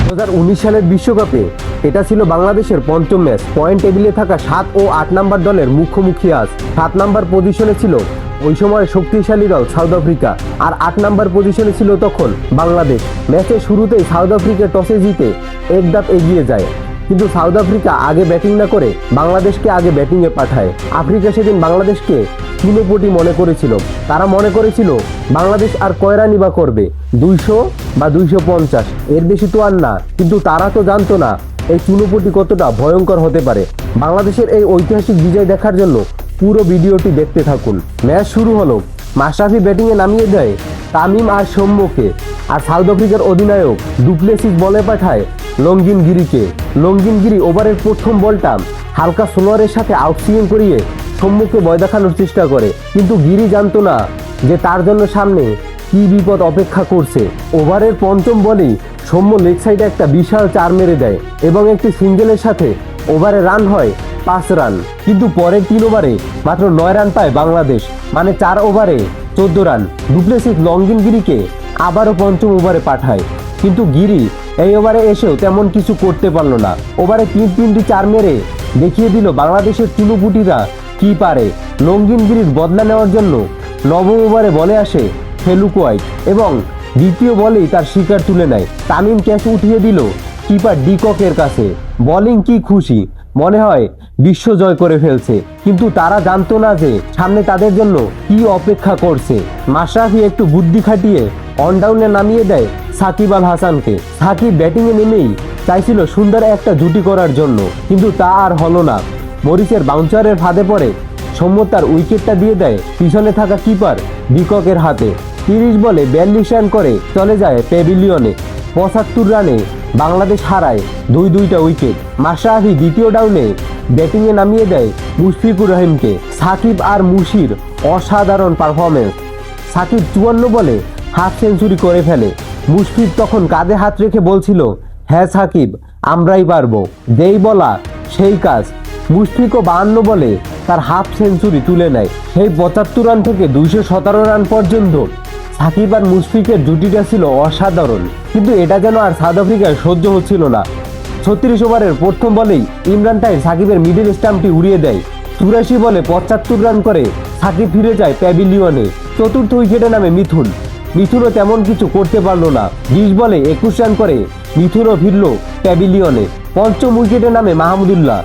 2019 সালের বিশ্বকাপে এটা ছিল বাংলাদেশের পঞ্চম ম্যাচ। পয়েন্ট টেবিলে থাকা 7 ও 8 নম্বর দলের মুখোমুখি আজ। 7 নম্বর পজিশনে ছিল ওই সময় শক্তিশালী দল সাউথ আফ্রিকা, আর 8 নম্বর পজিশনে ছিল তখন বাংলাদেশ। ম্যাচের শুরুতেই সাউথ আফ্রিকা টসে জিতে এক ধাপ এগিয়ে যায়, কিন্তু সাউথ আফ্রিকা আগে ব্যাটিং না করে বাংলাদেশকে আগে ব্যাটিংয়ে পাঠায়। আফ্রিকা সেদিন বাংলাদেশকে চুনোপুটি মনে করেছিল। তারা মনে করেছিল বাংলাদেশ আর কয় রানই বা করবে, 200 বা 250, এর বেশি তো আর না। কিন্তু তারা তো জানতো না এই চুনোপুটি কতটা ভয়ঙ্কর হতে পারে। বাংলাদেশের এই ঐতিহাসিক বিজয় দেখার জন্য পুরো ভিডিওটি দেখতে থাকুন। ম্যাচ শুরু হলো, মাশরাফি ব্যাটিংয়ে নামিয়ে দেয় তামিম আর সৌম্যকে, আর সাউথ আফ্রিকার অধিনায়ক ডু প্লেসিস বলে পাঠায় লঙ্গিন গিরিকে। লঙ্গিন গিরি ওভারের প্রথম বলটা হালকা স্লোয়ারের সাথে আউটসুইং করিয়ে সৌম্যকে ভয় দেখানোর চেষ্টা করে, কিন্তু গিরি জানতো না যে তার জন্য সামনে কি বিপদ অপেক্ষা করছে। ওভারের পঞ্চম বলেই সৌম্য লেগ সাইডে একটা বিশাল 4 মেরে দেয় এবং একটি সিঙ্গেলের সাথে ওভারে রান হয় 5 রান। কিন্তু পরের 3 ওভারে মাত্র 9 রান পায় বাংলাদেশ, মানে 4 ওভারে 14 রান। ডু প্লেসিস লঙ্গিন গিরিকে আবারও পঞ্চম ওভারে পাঠায়, কিন্তু গিরি এই ওভারে এসেও তেমন কিছু করতে পারলো না। ওভারে 3-3টি 4 মেরে দেখিয়ে দিল বাংলাদেশের চুনোপুটিরা কি পারে। লঙ্গিন গিরির বদলা নেওয়ার জন্য নবম ওভারে বলে আসে ফেলুক হোয়াইট এবং দ্বিতীয় বলেই তার শিকার তুলে নেয়। তামিম ক্যাচ উঠিয়ে দিল কিপার ডিককের কাছে। বোলিং কি খুশি, মনে হয় বিশ্ব জয় করে ফেলছে, কিন্তু তারা জানতো না যে সামনে তাদের জন্য কি অপেক্ষা করছে। মাশরাফি একটু বুদ্ধি খাটিয়ে অনডাউনে নামিয়ে দেয় সাকিব আল হাসানকে। সাকিব ব্যাটিংয়ে নেমেই চাইছিল সুন্দর একটা জুটি করার জন্য, কিন্তু তা আর হলো না। মরিসের বাউন্সারের ফাঁদে পড়ে সৌম্য তার উইকেটটা দিয়ে দেয় পিছনে থাকা কিপার ডিককের হাতে। 30 বলে 42 রান করে চলে যায় প্যাভিলিয়নে। 75 রানে বাংলাদেশ হারায় 2-2টা উইকেট। মাশরাফি দ্বিতীয় ডাউনে ব্যাটিংয়ে নামিয়ে দেয় মুশফিকুর রহিমকে। সাকিব আর মুশির অসাধারণ পারফরমেন্স। সাকিব 54 বলে হাফ সেঞ্চুরি করে ফেলে। মুশফিক তখন কাঁধে হাত রেখে বলছিল, হ্যাঁ সাকিব, আমরাই পারবো, যেই বলা সেই কাজ। মুশফিকও 52 বলে তার হাফ সেঞ্চুরি তুলে নেয়। সেই 75 রান থেকে 217 রান পর্যন্ত সাকিব আর মুশফিকের জুটিটা ছিল অসাধারণ, কিন্তু এটা যেন আর সাউথ আফ্রিকার সহ্য হচ্ছিল না। 36 ওভারের প্রথম বলেই ইমরান তাহির সাকিবের মিডল স্টাম্পটি উড়িয়ে দেয়। 84 বলে 75 রান করে সাকিব ফিরে যায় প্যাভিলিয়নে। চতুর্থ উইকেটে নামে মিথুনও তেমন কিছু করতে পারলো না। 20 বলে 21 রান করে মিথুনও ফিরল প্যাভিলিয়নে। পঞ্চম উইকেটে নামে মাহমুদুল্লাহ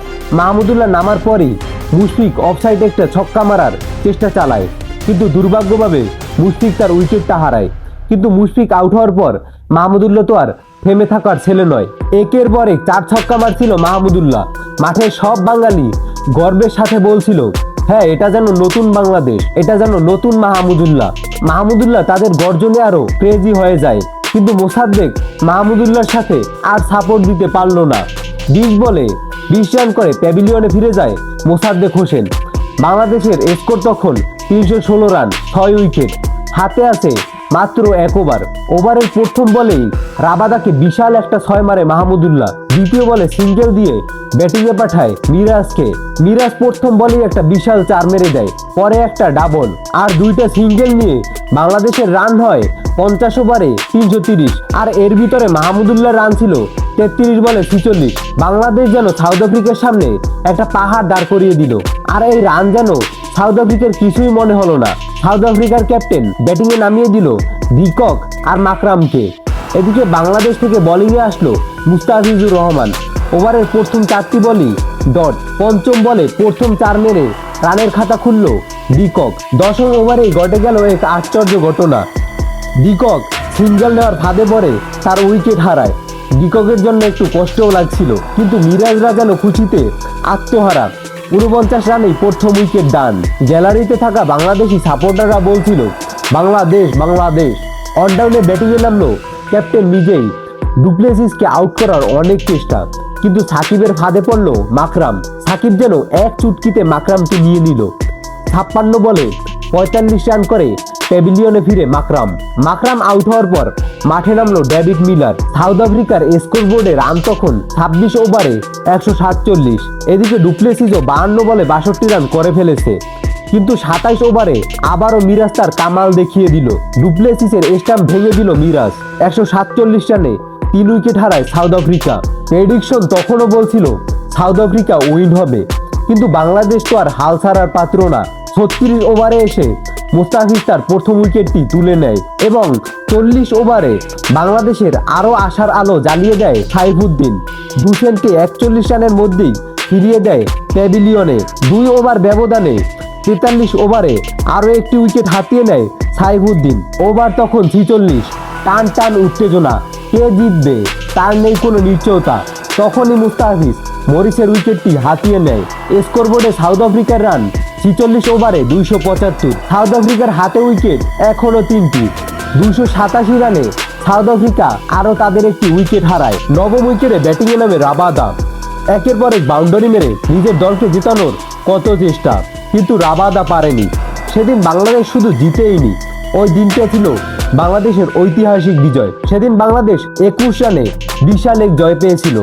নামার পরই মুশফিক অফসাইডে একটা ছক্কা মারার চেষ্টা চালায়, কিন্তু দুর্ভাগ্যভাবে মুশফিক তার উইকেটটা হারায়। কিন্তু মুশফিক আউট হওয়ার পর মাহমুদুল্লাহ তো আর থেমে থাকার ছেলে নয়। একের পর এক 4 ছক্কা মারছিল মাহমুদুল্লাহ। মাঠের সব বাঙালি গর্বের সাথে বলছিল, হ্যাঁ, এটা যেন নতুন বাংলাদেশ, এটা যেন নতুন মাহমুদুল্লাহ তাদের গর্জনে আরো ক্রেজি হয়ে যায়। কিন্তু মোসাদ্দেক মাহমুদুল্লাহর সাথে আর সাপোর্ট দিতে পারল না। 20 বলে 20 রান করে প্যাভিলিয়নে ফিরে যায় মোসাদ্দেক হোসেন। বাংলাদেশের স্কোর তখন 316 রান, 6 উইকেট। হাতে আছে মাত্র 1 ওভার। ওভারের প্রথম বলেই রাবাদাকে বিশাল একটা 6 মারে মাহমুদুল্লাহ। দ্বিতীয় বলে সিঙ্গেল দিয়ে ব্যাটিংয়ে পাঠায় মিরাজকে। মিরাজ প্রথম বলেই একটা বিশাল 4 মেরে দেয়, পরে একটা ডাবল আর 2টা সিঙ্গেল নিয়ে বাংলাদেশের রান হয় 50 ওভারে 330। আর এর ভিতরে মাহমুদুল্লাহ রান ছিল 33 বলে 46। বাংলাদেশ যেন সাউথ আফ্রিকার সামনে একটা পাহাড় দাঁড় করিয়ে দিল, আর এই রান যেন সাউথ আফ্রিকার কিছুই মনে হলো না। সাউথ আফ্রিকার ক্যাপ্টেন ব্যাটিংয়ে নামিয়ে দিল ডিকক আর মাকরামকে। এদিকে বাংলাদেশ থেকে বোলিংয়ে আসলো মুস্তাফিজুর রহমান। ওভারের প্রথম 4টি বলই ডট। পঞ্চম বলে প্রথম 4 মেরে রানের খাতা খুলল ডিকক। 10ম ওভারেই ঘটে গেল এক আশ্চর্য ঘটনা। ডিকক সিঙ্গেল নেওয়ার ফাঁদে পড়ে তার উইকেট হারায়। ডিককের জন্য একটু কষ্টও লাগছিল, কিন্তু মিরাজরা যেন খুশিতে আত্মহারা। 49 রানেই প্রথম উইকেট ডান। গ্যালারিতে থাকা বাংলাদেশি সাপোর্টাররা বলছিল, বাংলাদেশ। অনডাউনে ব্যাটিংয়ে নামলো ক্যাপ্টেন নিজেই। ডু প্লেসিসকে আউট করার অনেক চেষ্টা, কিন্তু সাকিবের ফাঁদে পড়ল মাকরাম। সাকিব যেন এক চুটকিতে মাকরামকে নিয়ে নিল। 56 বলে 45 রান করে প্যাভিলিয়নে ফিরে মাকরাম আউট হওয়ার পর মাঠে নামলো ডেভিড মিলার। সাউথ আফ্রিকার স্কোর বোর্ডে রান তখন 26 ওভারে 147। এদিকে ডু প্লেসিসও 52 বলে 62 রান করে ফেলেছে, কিন্তু 27 ওভারে আবারও মিরাজ তার কামাল দেখিয়ে দিল। ডু প্লেসিসের স্টাম্প ভেঙে দিল মিরাজ। 147 রানে 3 উইকেট হারায় সাউথ আফ্রিকা। প্রেডিকশন তখনও বলছিল সাউথ আফ্রিকা উইন হবে, কিন্তু বাংলাদেশ তো আর হাল ছাড়ার পাত্র না। 36 ওভারে এসে মুস্তাফিজ তার প্রথম উইকেটটি তুলে নেয় এবং 40 ওভারে বাংলাদেশের আরও আশার আলো জ্বালিয়ে দেয় সাইফুদ্দিন। দুশেনকে 41 রানের মধ্যেই ফিরিয়ে দেয় প্যাভিলিয়নে। 2 ওভার ব্যবধানে 43 ওভারে আরও একটি উইকেট হাতিয়ে নেয় সাইফুদ্দিন। ওভার তখন 46, টান টান উত্তেজনা, কে জিতবে তার নেই কোনো নিশ্চয়তা। তখনই মুস্তাফিজ মরিসের উইকেটটি হাতিয়ে নেয়। স্কোরবোর্ডে সাউথ আফ্রিকার রান 46 ওভারে 275। সাউথ আফ্রিকার হাতে উইকেট এখনও 3টি। 287 রানে সাউথ আফ্রিকা আরও তাদের একটি উইকেট হারায়। নবম উইকেটে ব্যাটিংয়ে নামে রাবাদা। একের পর এক বাউন্ডারি মেরে নিজের দলকে জেতানোর কত চেষ্টা, কিন্তু রাবাদা পারেনি। সেদিন বাংলাদেশ শুধু জিতেইনি, ওই দিনটা ছিল বাংলাদেশের ঐতিহাসিক বিজয়। সেদিন বাংলাদেশ 21 রানে বিশাল এক জয় পেয়েছিল।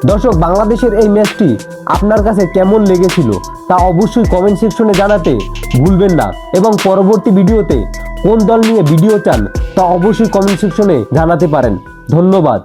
দর্শক, বাংলাদেশের এই ম্যাচটি আপনার কাছে কেমন লেগেছিল তা অবশ্যই কমেন্ট সেকশনে জানাতে ভুলবেন না, এবং পরবর্তী ভিডিওতে কোন দল নিয়ে ভিডিও চান তা অবশ্যই কমেন্ট সেকশনে জানাতে পারেন। ধন্যবাদ।